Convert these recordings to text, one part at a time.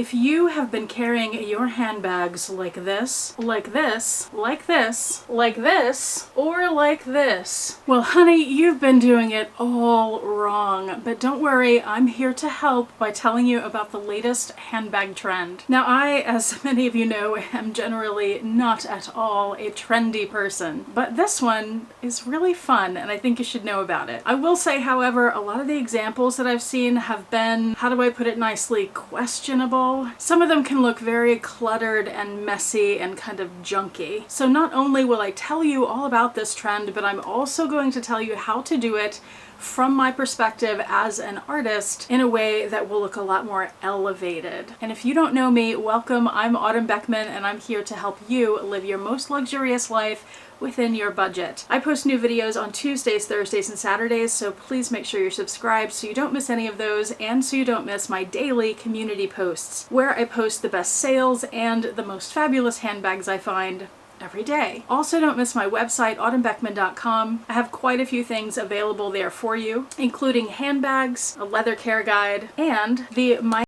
If you have been carrying your handbags like this, like this, like this, like this, or like this, well honey, you've been doing it all wrong. But don't worry, I'm here to help by telling you about the latest handbag trend. Now I, as many of you know, am generally not at all a trendy person, but this one is really fun and I think you should know about it. I will say, however, a lot of the examples that I've seen have been, how do I put it nicely, questionable. Some of them can look very cluttered and messy and kind of junky. So not only will I tell you all about this trend, but I'm also going to tell you how to do it from my perspective as an artist in a way that will look a lot more elevated. And if you don't know me, welcome. I'm Autumn Beckman and I'm here to help you live your most luxurious life within your budget. I post new videos on Tuesdays, Thursdays, and Saturdays, so please make sure you're subscribed so you don't miss any of those and so you don't miss my daily community posts where I post the best sales and the most fabulous handbags I find every day. Also, don't miss my website, autumnbeckman.com. I have quite a few things available there for you, including handbags, a leather care guide, and the My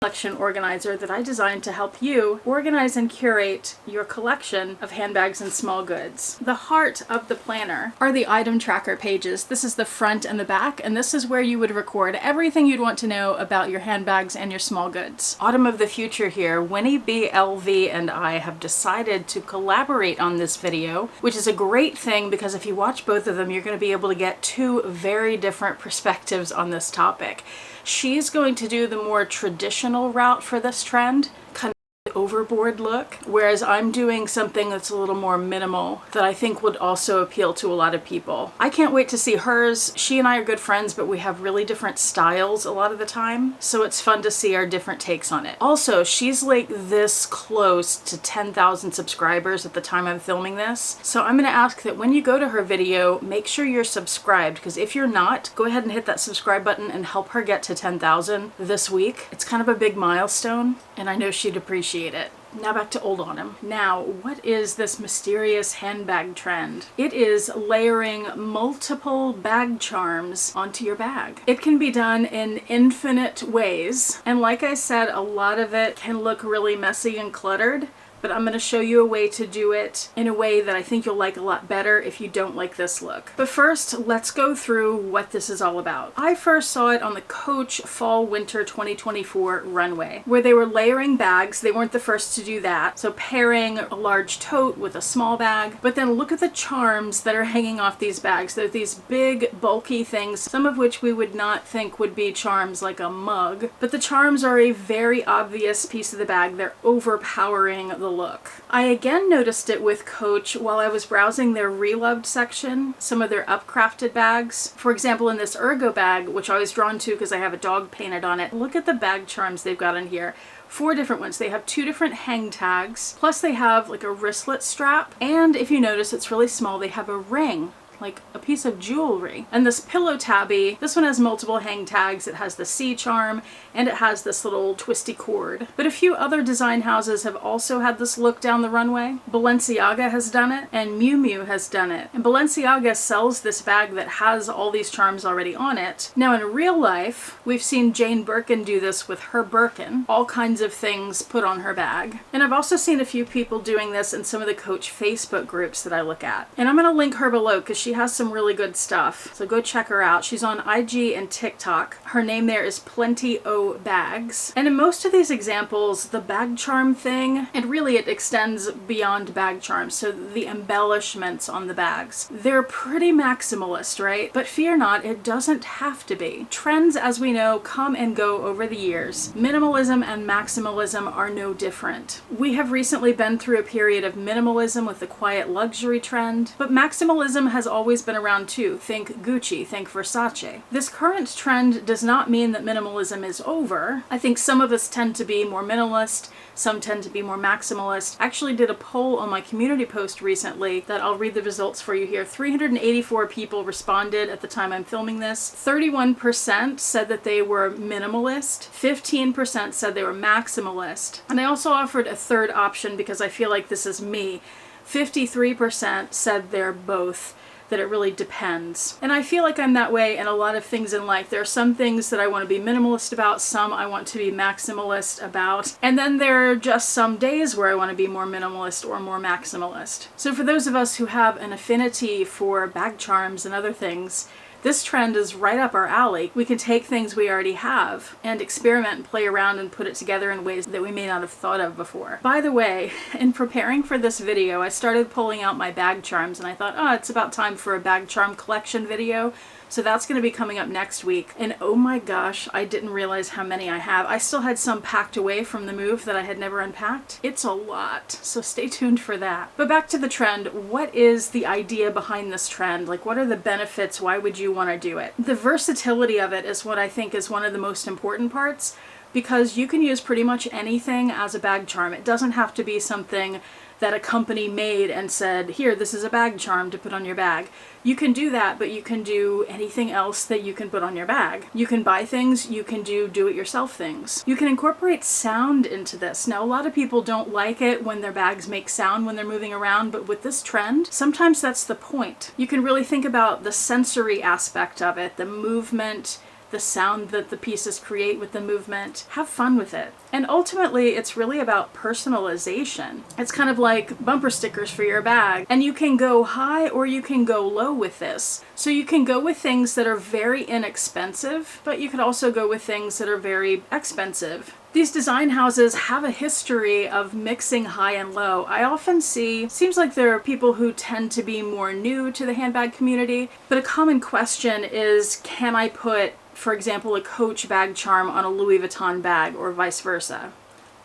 Collection organizer that I designed to help you organize and curate your collection of handbags and small goods. The heart of the planner are the item tracker pages. This is the front and the back, and this is where you would record everything you'd want to know about your handbags and your small goods. Autumn of the future here, Winnie B. LV and I have decided to collaborate on this video, which is a great thing because if you watch both of them, you're going to be able to get two very different perspectives on this topic. She's going to do the more traditional route for this trend, kind of overboard look, whereas I'm doing something that's a little more minimal that I think would also appeal to a lot of people. I can't wait to see hers. She and I are good friends, but we have really different styles a lot of the time, so it's fun to see our different takes on it. Also, she's like this close to 10,000 subscribers at the time I'm filming this, so I'm going to ask that when you go to her video, make sure you're subscribed, because if you're not, go ahead and hit that subscribe button and help her get to 10,000 this week. It's kind of a big milestone, and I know she'd appreciate it. Now back to old Autumn. Now, what is this mysterious handbag trend? It is layering multiple bag charms onto your bag. It can be done in infinite ways, and like I said, a lot of it can look really messy and cluttered, but I'm going to show you a way to do it in a way that I think you'll like a lot better if you don't like this look. But first, let's go through what this is all about. I first saw it on the Coach Fall Winter 2024 runway, where they were layering bags. They weren't the first to do that. So pairing a large tote with a small bag, but then look at the charms that are hanging off these bags. They're these big, bulky things, some of which we would not think would be charms like a mug, but the charms are a very obvious piece of the bag. They're overpowering the look. I again noticed it with Coach while I was browsing their Preloved section, some of their upcrafted bags. For example, in this Ergo bag, which I was drawn to because I have a dog painted on it, look at the bag charms they've got in here. 4 different ones. They have 2 different hang tags, plus they have like a wristlet strap, and if you notice, it's really small, they have a ring, like a piece of jewelry. And this pillow tabby, this one has multiple hang tags. It has the C charm and it has this little twisty cord. But a few other design houses have also had this look down the runway. Balenciaga has done it and Miu Miu has done it. And Balenciaga sells this bag that has all these charms already on it. Now in real life, we've seen Jane Birkin do this with her Birkin. All kinds of things put on her bag. And I've also seen a few people doing this in some of the Coach Facebook groups that I look at. And I'm going to link her below because she has some really good stuff. So go check her out. She's on IG and TikTok. Her name there is Plenty O Bags. And in most of these examples, the bag charm thing, and really it extends beyond bag charms, so the embellishments on the bags, they're pretty maximalist, right? But fear not, it doesn't have to be. Trends, as we know, come and go over the years. Minimalism and maximalism are no different. We have recently been through a period of minimalism with the quiet luxury trend, but maximalism has always been around too. Think Gucci, think Versace. This current trend does not mean that minimalism is over. I think some of us tend to be more minimalist, some tend to be more maximalist. I actually did a poll on my community post recently that I'll read the results for you here. 384 people responded at the time I'm filming this. 31% said that they were minimalist, 15% said they were maximalist, and I also offered a third option because I feel like this is me. 53% said they're both. that it really depends. And I feel like I'm that way in a lot of things in life. There are some things that I want to be minimalist about, some I want to be maximalist about, and then there are just some days where I want to be more minimalist or more maximalist. So for those of us who have an affinity for bag charms and other things, this trend is right up our alley. We can take things we already have and experiment and play around and put it together in ways that we may not have thought of before. By the way, in preparing for this video, I started pulling out my bag charms and I thought, oh, it's about time for a bag charm collection video. So that's going to be coming up next week. And oh my gosh, I didn't realize how many I have. I still had some packed away from the move that I had never unpacked. It's a lot, so stay tuned for that. But back to the trend, what is the idea behind this trend? Like, what are the benefits? Why would you want to do it? The versatility of it is what I think is one of the most important parts, because you can use pretty much anything as a bag charm. It doesn't have to be something that a company made and said, here, this is a bag charm to put on your bag. You can do that, but you can do anything else that you can put on your bag. You can buy things, you can do it-yourself things. You can incorporate sound into this. Now, a lot of people don't like it when their bags make sound when they're moving around, but with this trend, sometimes that's the point. You can really think about the sensory aspect of it, the movement, the sound that the pieces create with the movement. Have fun with it. And ultimately, it's really about personalization. It's kind of like bumper stickers for your bag. And you can go high or you can go low with this. So you can go with things that are very inexpensive, but you could also go with things that are very expensive. These design houses have a history of mixing high and low. I often see, seems like there are people who tend to be more new to the handbag community, but a common question is, can I put, for example, a Coach bag charm on a Louis Vuitton bag or vice versa?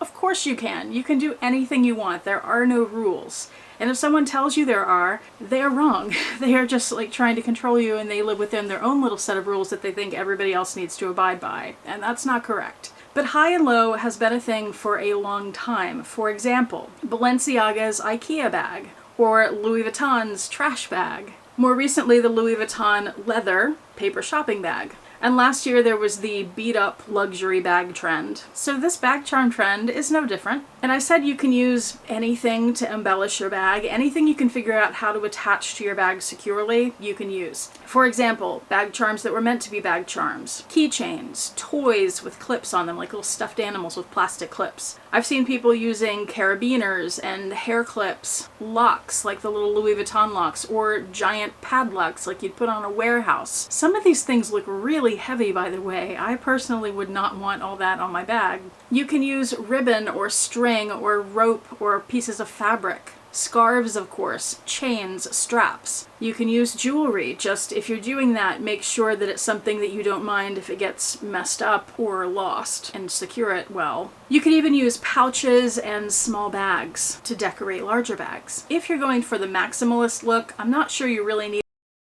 Of course you can. You can do anything you want. There are no rules. And if someone tells you there are, they are wrong. They are just like trying to control you, and they live within their own little set of rules that they think everybody else needs to abide by. And that's not correct. But high and low has been a thing for a long time. For example, Balenciaga's IKEA bag or Louis Vuitton's trash bag. More recently, the Louis Vuitton leather paper shopping bag. And last year there was the beat up luxury bag trend. So this bag charm trend is no different. And I said you can use anything to embellish your bag. Anything you can figure out how to attach to your bag securely, you can use. For example, bag charms that were meant to be bag charms. Keychains, toys with clips on them, like little stuffed animals with plastic clips. I've seen people using carabiners and hair clips, locks like the little Louis Vuitton locks, or giant padlocks like you'd put on a warehouse. Some of these things look really heavy, by the way. I personally would not want all that on my bag. You can use ribbon or string or rope or pieces of fabric. Scarves, of course, chains, straps. You can use jewelry. Just if you're doing that, make sure that it's something that you don't mind if it gets messed up or lost, and secure it well. You can even use pouches and small bags to decorate larger bags. If you're going for the maximalist look, I'm not sure you really need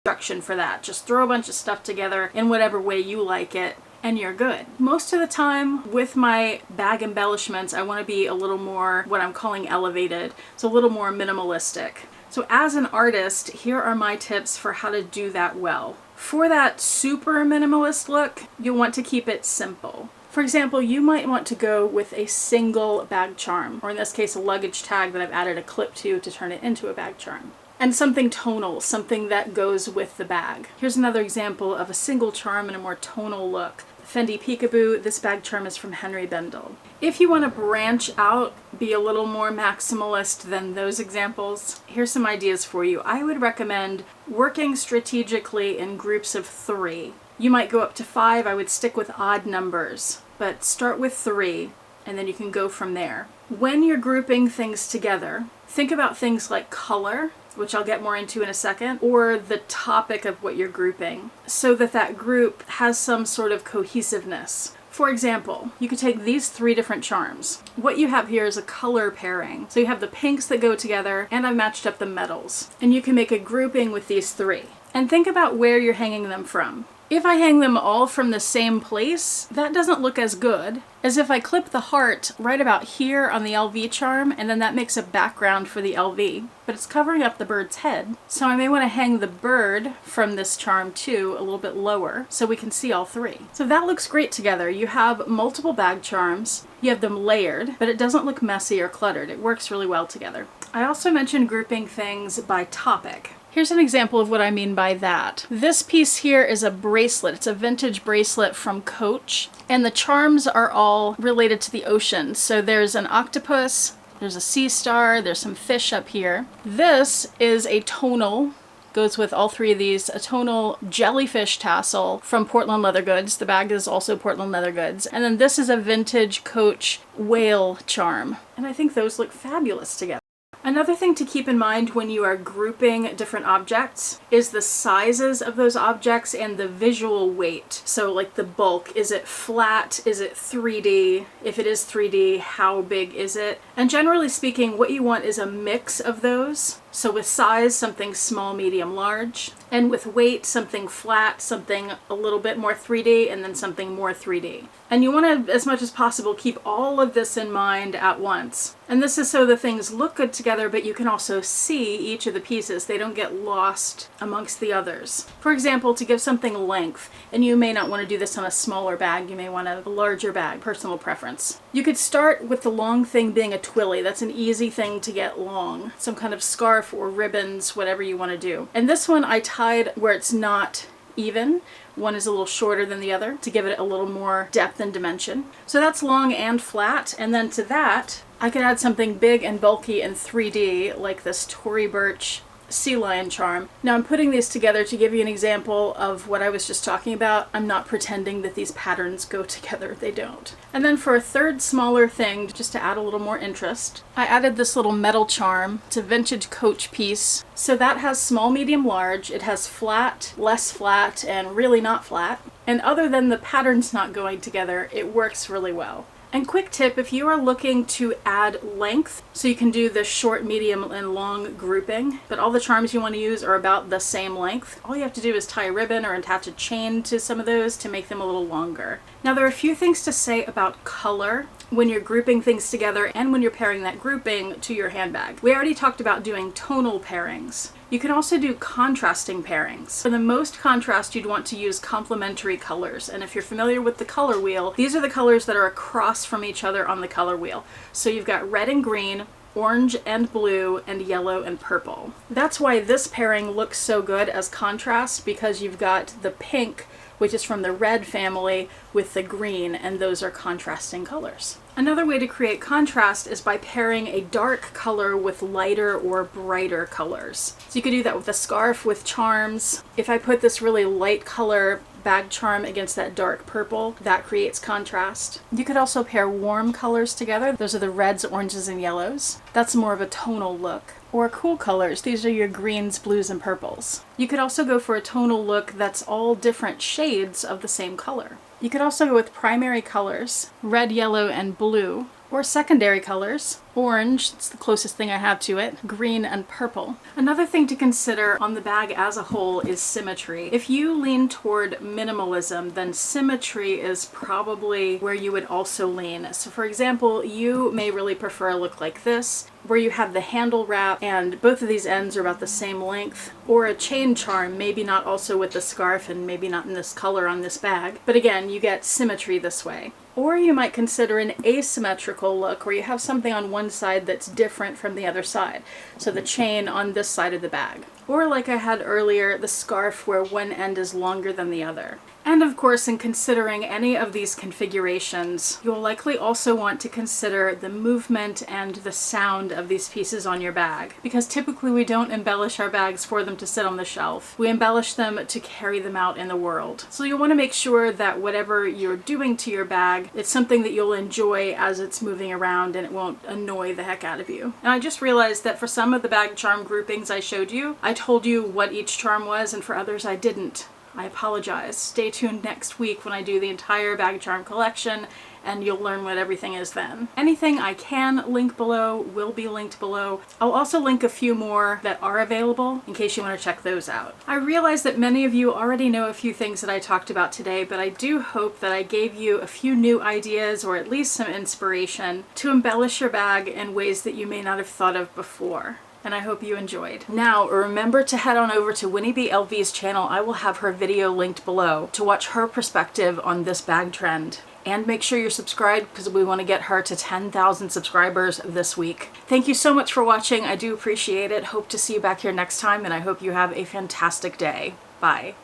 instruction for that. Just throw a bunch of stuff together in whatever way you like it, and you're good. Most of the time with my bag embellishments, I want to be a little more what I'm calling elevated, so a little more minimalistic. So as an artist, here are my tips for how to do that well. For that super minimalist look, you'll want to keep it simple. For example, you might want to go with a single bag charm, or in this case, a luggage tag that I've added a clip to turn it into a bag charm. And something tonal, something that goes with the bag. Here's another example of a single charm in a more tonal look. Fendi Peekaboo, this bag charm is from Henry Bendel. If you want to branch out, be a little more maximalist than those examples, here's some ideas for you. I would recommend working strategically in groups of 3. You might go up to 5, I would stick with odd numbers, but start with 3, and then you can go from there. When you're grouping things together, think about things like color, which I'll get more into in a second, or the topic of what you're grouping, so that that group has some sort of cohesiveness. For example, you could take these 3 different charms. What you have here is a color pairing. So you have the pinks that go together, and I've matched up the metals. And you can make a grouping with these 3. And think about where you're hanging them from. If I hang them all from the same place, that doesn't look as good as if I clip the heart right about here on the LV charm, and then that makes a background for the LV, but it's covering up the bird's head. So I may want to hang the bird from this charm too a little bit lower so we can see all 3. So that looks great together. You have multiple bag charms, you have them layered, but it doesn't look messy or cluttered. It works really well together. I also mentioned grouping things by topic. Here's an example of what I mean by that. This piece here is a bracelet. It's a vintage bracelet from Coach, and the charms are all related to the ocean. So there's an octopus, there's a sea star, there's some fish up here. This is a tonal, goes with all three of these, a tonal jellyfish tassel from Portland Leather Goods. The bag is also Portland Leather Goods. And then this is a vintage Coach whale charm. And I think those look fabulous together. Another thing to keep in mind when you are grouping different objects is the sizes of those objects and the visual weight. So like the bulk, is it flat? Is it 3D? If it is 3D, how big is it? And generally speaking, what you want is a mix of those. So with size, something small, medium, large. And with weight, something flat, something a little bit more 3D, and then something more 3D. And you want to, as much as possible, keep all of this in mind at once. And this is so the things look good together, but you can also see each of the pieces. They don't get lost amongst the others. For example, to give something length, and you may not want to do this on a smaller bag, you may want a larger bag, personal preference. You could start with the long thing being a twilly. That's an easy thing to get long. Some kind of scarf or ribbons, whatever you want to do. And this one I tied where it's not even. One is a little shorter than the other to give it a little more depth and dimension. So that's long and flat. And then to that, I could add something big and bulky and 3D like this Tory Burch sea lion charm. Now I'm putting these together to give you an example of what I was just talking about. I'm not pretending that these patterns go together. They don't. And then for a third smaller thing, just to add a little more interest, I added this little metal charm. It's a vintage Coach piece. So that has small, medium, large. It has flat, less flat, and really not flat. And other than the patterns not going together, it works really well. And quick tip, if you are looking to add length, so you can do the short, medium, and long grouping, but all the charms you want to use are about the same length, all you have to do is tie a ribbon or attach a chain to some of those to make them a little longer. Now there are a few things to say about color when you're grouping things together and when you're pairing that grouping to your handbag. We already talked about doing tonal pairings. You can also do contrasting pairings. For the most contrast, you'd want to use complementary colors. And if you're familiar with the color wheel, these are the colors that are across from each other on the color wheel. So you've got red and green, orange and blue, and yellow and purple. That's why this pairing looks so good as contrast, because you've got the pink, which is from the red family, with the green, and those are contrasting colors. Another way to create contrast is by pairing a dark color with lighter or brighter colors. So you could do that with a scarf with charms. If I put this really light color bag charm against that dark purple, that creates contrast. You could also pair warm colors together. Those are the reds, oranges, and yellows. That's more of a tonal look. Or cool colors. These are your greens, blues, and purples. You could also go for a tonal look that's all different shades of the same color. You could also go with primary colors, red, yellow, and blue, or secondary colors, orange, it's the closest thing I have to it, green, and purple. Another thing to consider on the bag as a whole is symmetry. If you lean toward minimalism, then symmetry is probably where you would also lean. So for example, you may really prefer a look like this, where you have the handle wrap and both of these ends are about the same length, or a chain charm, maybe not also with the scarf and maybe not in this color on this bag, but again, you get symmetry this way. Or you might consider an asymmetrical look where you have something on one side that's different from the other side. So the chain on this side of the bag. Or like I had earlier, the scarf where one end is longer than the other. And of course, in considering any of these configurations, you'll likely also want to consider the movement and the sound of these pieces on your bag. Because typically we don't embellish our bags for them to sit on the shelf. We embellish them to carry them out in the world. So you'll want to make sure that whatever you're doing to your bag, it's something that you'll enjoy as it's moving around and it won't annoy the heck out of you. And I just realized that for some of the bag charm groupings I showed you, I told you what each charm was, and for others I didn't. I apologize. Stay tuned next week when I do the entire bag charm collection and you'll learn what everything is then. Anything I can link below will be linked below. I'll also link a few more that are available in case you want to check those out. I realize that many of you already know a few things that I talked about today, but I do hope that I gave you a few new ideas or at least some inspiration to embellish your bag in ways that you may not have thought of before. And I hope you enjoyed. Now, remember to head on over to Winnie B. LV's channel. I will have her video linked below to watch her perspective on this bag trend. And make sure you're subscribed because we want to get her to 10,000 subscribers this week. Thank you so much for watching. I do appreciate it. Hope to see you back here next time, and I hope you have a fantastic day. Bye.